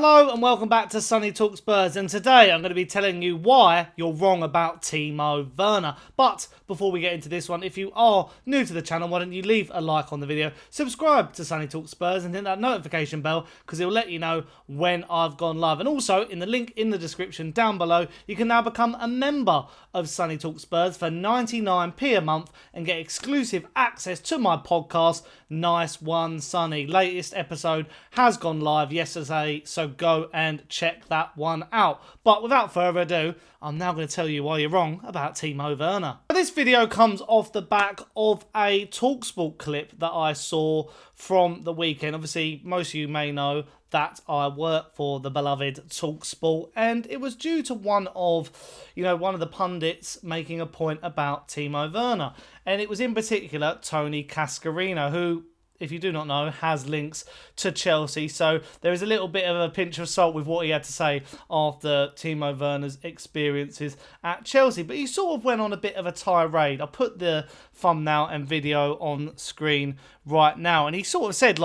Hello and welcome back to Sonny Talk Spurs, and today I'm going to be telling you why you're wrong about Timo Werner. But before we get into this one, if you are new to the channel, why don't you leave a like on the video, subscribe to Sonny Talk Spurs and hit that notification bell because it will let you know when I've gone live. And also in the link in the description down below, you can now become a member of Sonny Talk Spurs for 99p a month and get exclusive access to my podcast, Nice One Sonny. Latest episode has gone live yesterday, so go and check that one out. But without further ado, I'm now going to tell you why you're wrong about Timo Werner. This video comes off the back of a talkSPORT clip that I saw from the weekend. Obviously, most of you may know that I work for the beloved talkSPORT, and it was due to one of the pundits making a point about Timo Werner, and it was in particular Tony Cascarino, who, if you do not know, has links to Chelsea. So there is a little bit of a pinch of salt with what he had to say after Timo Werner's experiences at Chelsea. But he sort of went on a bit of a tirade. I'll put the thumbnail and video on screen right now. And he sort of said,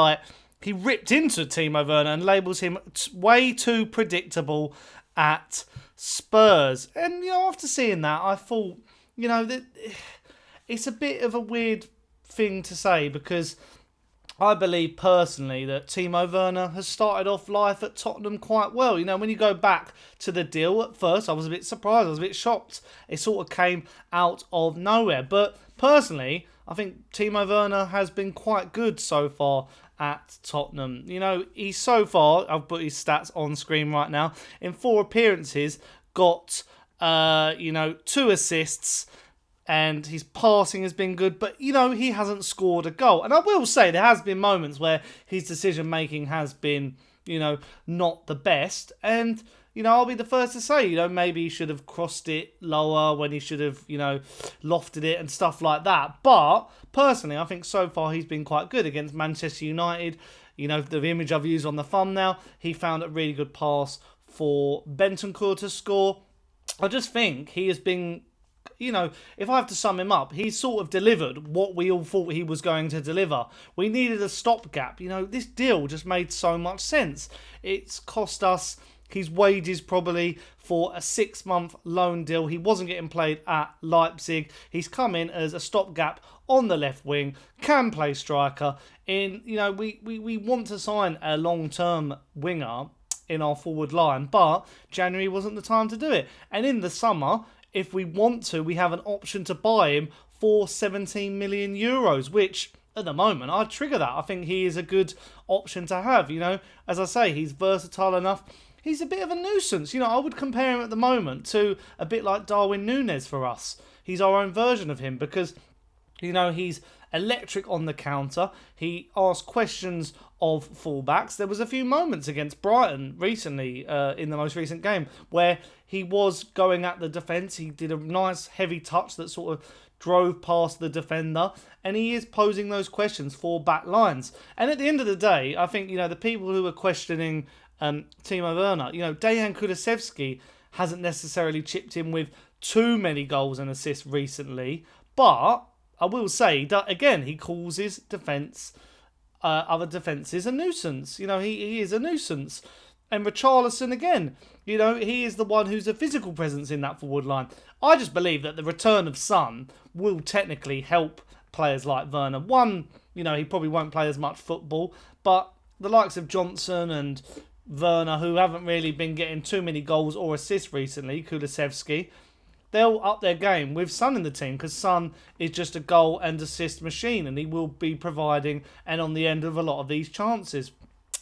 he ripped into Timo Werner and labels him way too predictable at Spurs. And, after seeing that, I thought, that it's a bit of a weird thing to say, because I believe personally that Timo Werner has started off life at Tottenham quite well. When you go back to the deal, at first I was a bit surprised, I was a bit shocked. It sort of came out of nowhere. But personally, I think Timo Werner has been quite good so far at Tottenham. He's so far, I've put his stats on screen right now, in 4 appearances, got, 2 assists, and his passing has been good, but, he hasn't scored a goal. And I will say there has been moments where his decision-making has been, not the best. And, I'll be the first to say, maybe he should have crossed it lower when he should have, lofted it and stuff like that. But, personally, I think so far he's been quite good against Manchester United. The image I've used on the thumbnail, he found a really good pass for Bentancur to score. I just think he has been, if I have to sum him up, he's sort of delivered what we all thought he was going to deliver. We needed a stopgap. This deal just made so much sense. It's cost us his wages probably for a 6-month loan deal. He wasn't getting played at Leipzig. He's come in as a stopgap on the left wing, can play striker. We want to sign a long-term winger in our forward line, but January wasn't the time to do it. And in the summer, if we want to, we have an option to buy him for 17 million euros, which at the moment I'd trigger that. I think he is a good option to have. As I say, he's versatile enough. He's a bit of a nuisance. I would compare him at the moment to a bit like Darwin Núñez for us. He's our own version of him because, he's electric on the counter. He asks questions of fullbacks. There was a few moments against Brighton recently in the most recent game where he was going at the defence. He did a nice heavy touch that sort of drove past the defender, and he is posing those questions for back lines. And at the end of the day, I think, the people who are questioning Timo Werner, Dejan Kulusevski hasn't necessarily chipped in with too many goals and assists recently, but I will say that, again, he calls his defence, other defences, a nuisance. He is a nuisance. And Richarlison, again, he is the one who's a physical presence in that forward line. I just believe that the return of Son will technically help players like Werner. One, he probably won't play as much football, but the likes of Johnson and Werner, who haven't really been getting too many goals or assists recently, Kulusevski, they'll up their game with Son in the team, because Son is just a goal and assist machine, and he will be providing and on the end of a lot of these chances.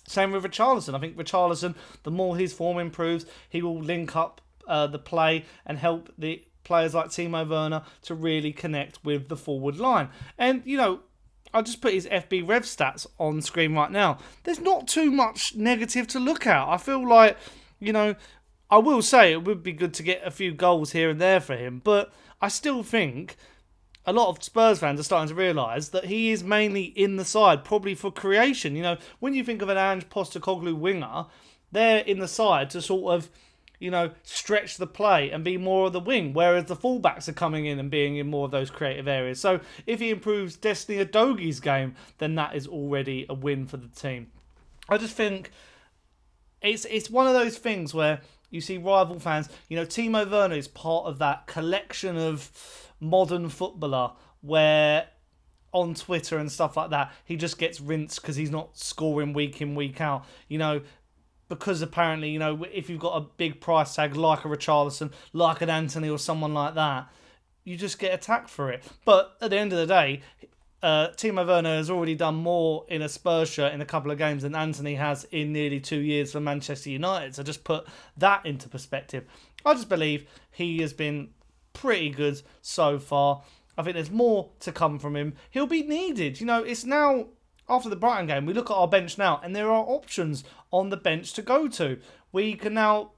Same with Richarlison. I think Richarlison, the more his form improves, he will link up the play and help the players like Timo Werner to really connect with the forward line. And, I'll just put his FB Rev stats on screen right now. There's not too much negative to look at. I feel like, I will say it would be good to get a few goals here and there for him, but I still think a lot of Spurs fans are starting to realise that he is mainly in the side, probably for creation. When you think of an Ange Postecoglou winger, they're in the side to sort of, stretch the play and be more of the wing, whereas the fullbacks are coming in and being in more of those creative areas. So if he improves Destiny Udogi's game, then that is already a win for the team. I just think it's one of those things where you see rival fans. You know, Timo Werner is part of that collection of modern footballer where on Twitter and stuff like that, he just gets rinsed because he's not scoring week in, week out. You know, because apparently, you know, if you've got a big price tag like a Richarlison, like an Anthony or someone like that, you just get attacked for it. But at the end of the day, Timo Werner has already done more in a Spurs shirt in a couple of games than Anthony has in nearly 2 years for Manchester United. So just put that into perspective. I just believe he has been pretty good so far. I think there's more to come from him. He'll be needed. You know, it's now, after the Brighton game, we look at our bench now, and there are options on the bench to go to. He can now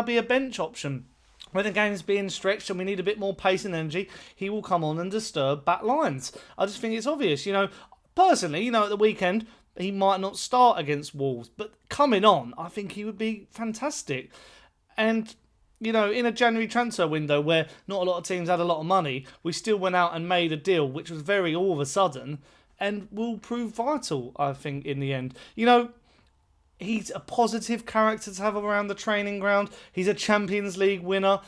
be a bench option. When the game's being stretched and we need a bit more pace and energy, he will come on and disturb back lines. I just think it's obvious. You know, personally, you know, at the weekend, he might not start against Wolves, but coming on, I think he would be fantastic. And, you know, in a January transfer window where not a lot of teams had a lot of money, we still went out and made a deal, which was very all of a sudden, and will prove vital, I think, in the end. You know, he's a positive character to have around the training ground. He's a Champions League winner.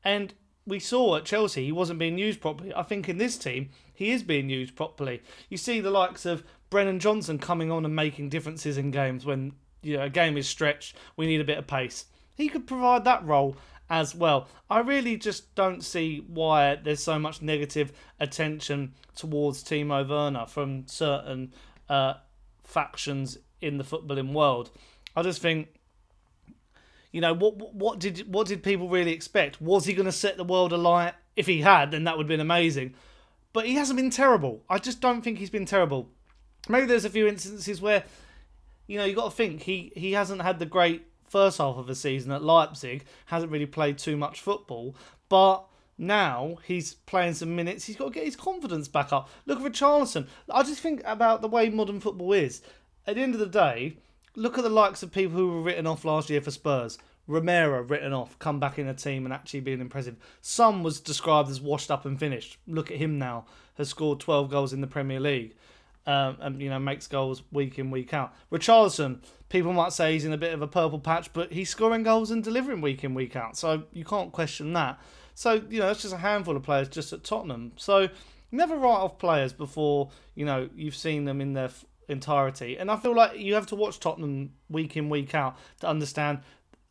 And we saw at Chelsea he wasn't being used properly. I think in this team, he is being used properly. You see the likes of Brennan Johnson coming on and making differences in games when, you know, a game is stretched, we need a bit of pace. He could provide that role as well. I really just don't see why there's so much negative attention towards Timo Werner from certain factions in the footballing world. I just think, you know, what did people really expect? Was he going to set the world alight? If he had, then that would have been amazing. But he hasn't been terrible. I just don't think he's been terrible. Maybe there's a few instances where, you know, you got to think he hasn't had the great first half of the season at Leipzig, hasn't really played too much football, but now he's playing some minutes. He's got to get his confidence back up. Look at Richarlison. I just think about the way modern football is. At the end of the day, look at the likes of people who were written off last year for Spurs. Romero written off, come back in a team and actually being impressive. Son was described as washed up and finished. Look at him now, has scored 12 goals in the Premier League, and you know, makes goals week in, week out. Richarlison, people might say he's in a bit of a purple patch, but he's scoring goals and delivering week in, week out. So you can't question that. So, you know, it's just a handful of players just at Tottenham. So never write off players before, you know, you've seen them in their entirety. And I feel like you have to watch Tottenham week in, week out to understand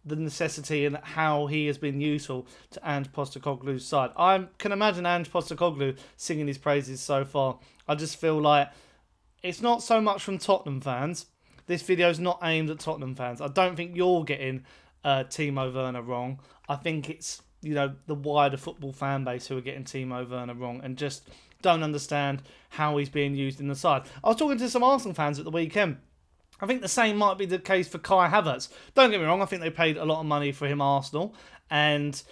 the necessity and how he has been useful to Ange Postecoglou's side. I can imagine Ange Postecoglou singing his praises so far. I just feel like it's not so much from Tottenham fans. This video is not aimed at Tottenham fans. I don't think you're getting Timo Werner wrong. I think it's, you know, the wider football fan base who are getting Timo Werner wrong and just don't understand how he's being used in the side. I was talking to some Arsenal fans at the weekend. I think the same might be the case for Kai Havertz. Don't get me wrong, I think they paid a lot of money for him, Arsenal, and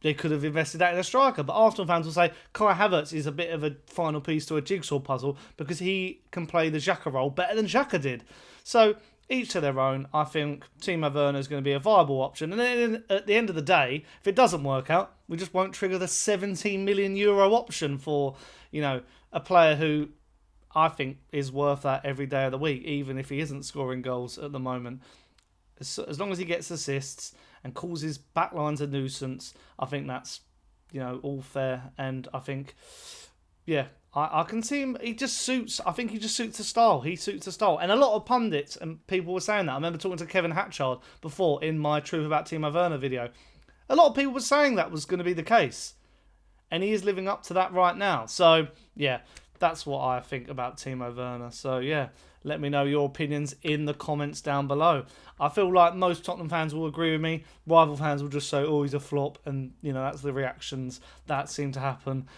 they could have invested that in a striker. But Arsenal fans will say Kai Havertz is a bit of a final piece to a jigsaw puzzle because he can play the Xhaka role better than Xhaka did. So each to their own. I think Timo Werner is going to be a viable option. And then at the end of the day, if it doesn't work out, we just won't trigger the 17 million euro option for, you know, a player who I think is worth that every day of the week, even if he isn't scoring goals at the moment. As long as he gets assists and causes backlines a nuisance, I think that's, you know, all fair. And I think, yeah, I can see him. He just suits. I think he just suits the style. He suits the style. And a lot of pundits and people were saying that. I remember talking to Kevin Hatchard before in my Truth About Timo Werner video. A lot of people were saying that was going to be the case. And he is living up to that right now. So, yeah, that's what I think about Timo Werner. So, yeah, let me know your opinions in the comments down below. I feel like most Tottenham fans will agree with me. Rival fans will just say, oh, he's a flop. And, you know, that's the reactions that seem to happen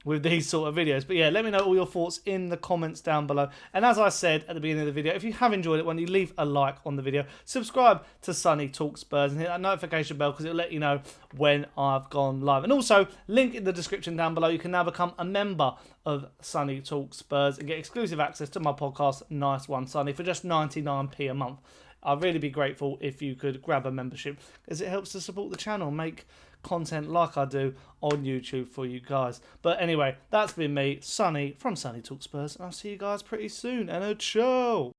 with these sort of videos. But, yeah, let me know all your thoughts in the comments down below. And as I said at the beginning of the video, if you have enjoyed it, why don't you leave a like on the video. Subscribe to Sonny Talk Spurs and hit that notification bell because it'll let you know when I've gone live. And also, link in the description down below. You can now become a member of Sonny Talk Spurs and get exclusive access to my podcast, Nice One Sonny, for just 99p a month. I'd really be grateful if you could grab a membership as it helps to support the channel, make content like I do on YouTube for you guys. But anyway, that's been me, Sonny from Sonny Talk Spurs, and I'll see you guys pretty soon. And a ciao!